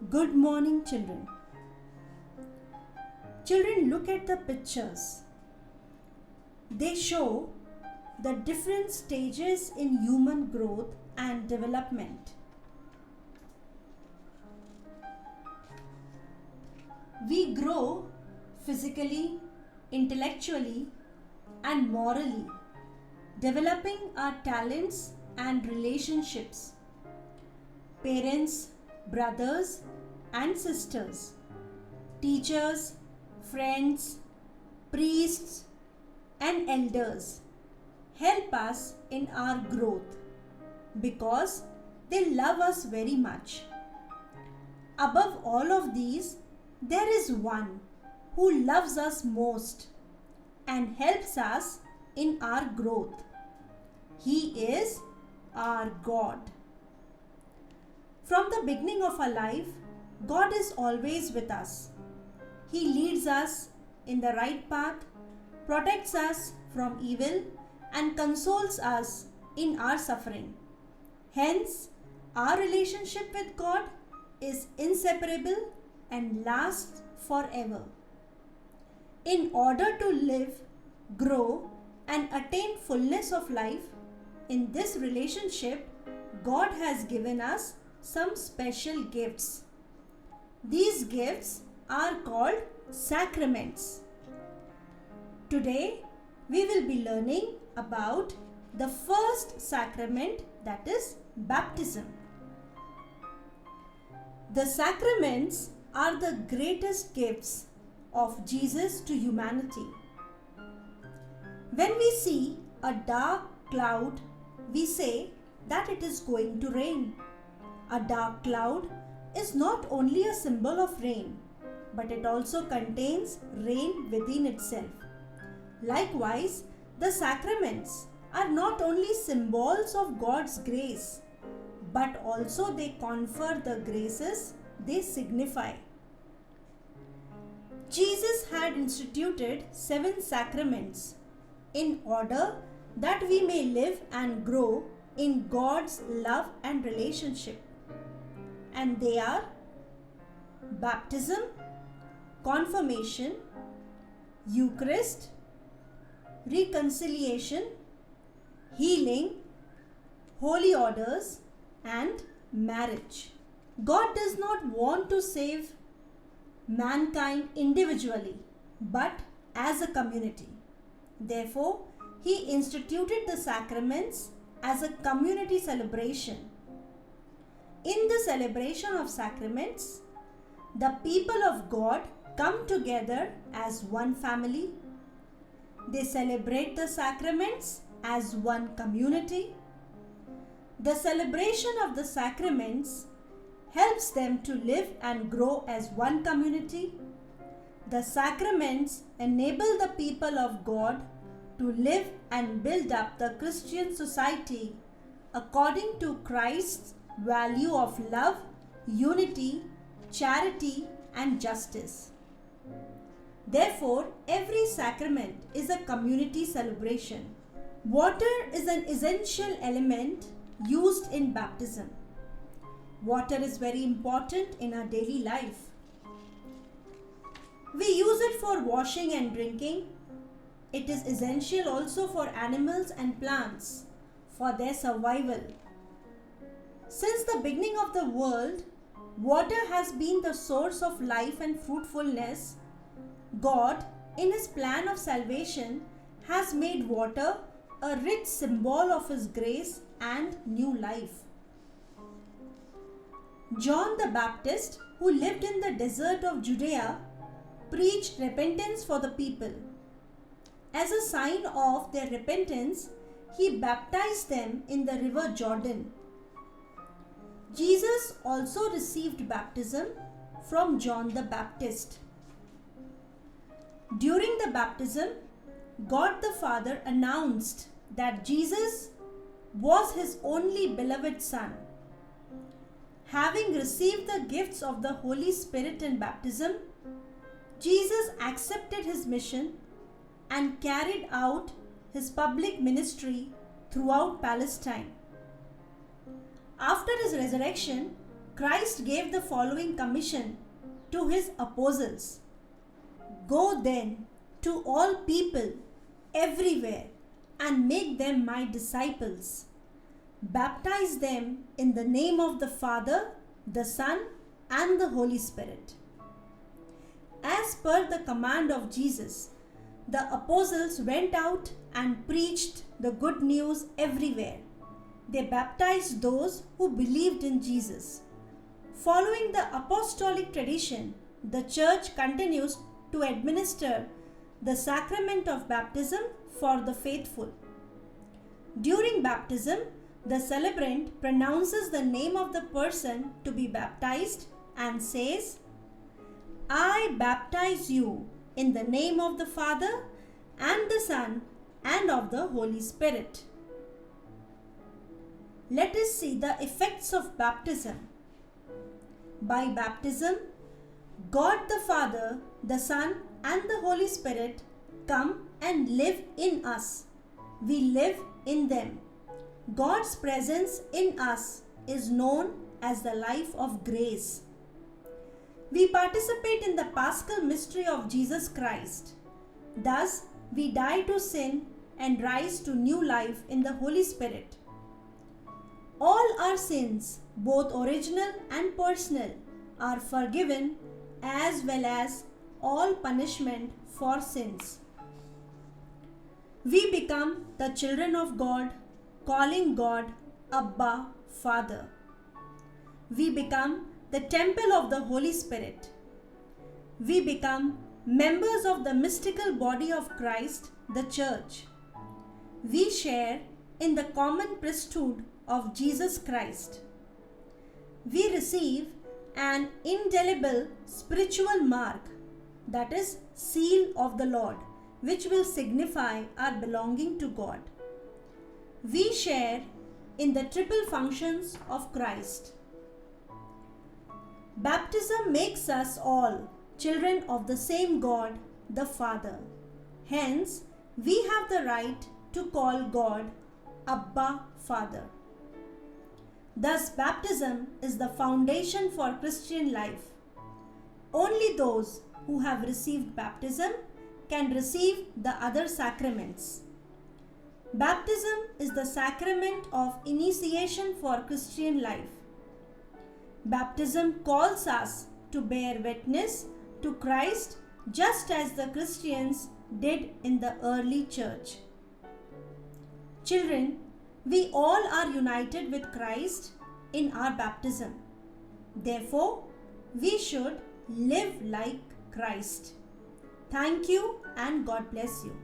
Good morning, children. Children, look at the pictures. They show the different stages in human growth and development. We grow physically, intellectually, and morally, developing our talents and relationships. Parents, brothers and sisters, teachers, friends, priests, and elders help us in our growth because they love us very much. Above all of these, there is one who loves us most and helps us in our growth. He is our God. From the beginning of our life, God is always with us. He leads us in the right path, protects us from evil, and consoles us in our suffering. Hence, our relationship with God is inseparable and lasts forever. In order to live, grow, and attain fullness of life, in this relationship, God has given us some special gifts. These gifts are called sacraments. Today, we will be learning about the first sacrament, that is baptism. The sacraments are the greatest gifts of Jesus to humanity. When we see a dark cloud, we say that it is going to rain. A dark cloud is not only a symbol of rain, but it also contains rain within itself. Likewise, the sacraments are not only symbols of God's grace, but also they confer the graces they signify. Jesus had instituted 7 sacraments in order that we may live and grow in God's love and relationship. And they are baptism, confirmation, Eucharist, reconciliation, healing, holy orders, and marriage. God does not want to save mankind individually, but as a community. Therefore, He instituted the sacraments as a community celebration. In the celebration of sacraments, the people of God come together as one family. They celebrate the sacraments as one community. The celebration of the sacraments helps them to live and grow as one community. The sacraments enable the people of God to live and build up the Christian society according to Christ's value of love, unity, charity, and justice. Therefore, every sacrament is a community celebration. Water is an essential element used in baptism. Water is very important in our daily life. We use it for washing and drinking. It is essential also for animals and plants, for their survival. Since the beginning of the world, water has been the source of life and fruitfulness. God, in His plan of salvation, has made water a rich symbol of His grace and new life. John the Baptist, who lived in the desert of Judea, preached repentance for the people. As a sign of their repentance, he baptized them in the river Jordan. Jesus also received baptism from John the Baptist. During the baptism, God the Father announced that Jesus was His only beloved Son. Having received the gifts of the Holy Spirit in baptism, Jesus accepted His mission and carried out His public ministry throughout Palestine. After His resurrection, Christ gave the following commission to his apostles. Go then to all people everywhere and make them my disciples. Baptize them in the name of the Father, the Son, and the Holy Spirit. As per the command of Jesus, the apostles went out and preached the good news everywhere. They baptized those who believed in Jesus. Following the apostolic tradition, the church continues to administer the sacrament of baptism for the faithful. During baptism, the celebrant pronounces the name of the person to be baptized and says, I baptize you in the name of the Father and the Son and of the Holy Spirit. Let us see the effects of baptism. By baptism, God the Father, the Son, and the Holy Spirit come and live in us. We live in them. God's presence in us is known as the life of grace. We participate in the Paschal mystery of Jesus Christ. Thus, we die to sin and rise to new life in the Holy Spirit. All our sins, both original and personal, are forgiven, as well as all punishment for sins. We become the children of God, calling God Abba, Father. We become the temple of the Holy Spirit. We become members of the mystical body of Christ, the Church. We share in the common priesthood of Jesus Christ. We receive an indelible spiritual mark, that is, seal of the Lord, which will signify our belonging to God. We share in the triple functions of Christ. Baptism makes us all children of the same God, the Father. Hence, we have the right to call God Abba, Father. Thus, baptism is the foundation for Christian life. Only those who have received baptism can receive the other sacraments. Baptism is the sacrament of initiation for Christian life. Baptism calls us to bear witness to Christ just as the Christians did in the early church. Children, we all are united with Christ in our baptism. Therefore, we should live like Christ. Thank you and God bless you.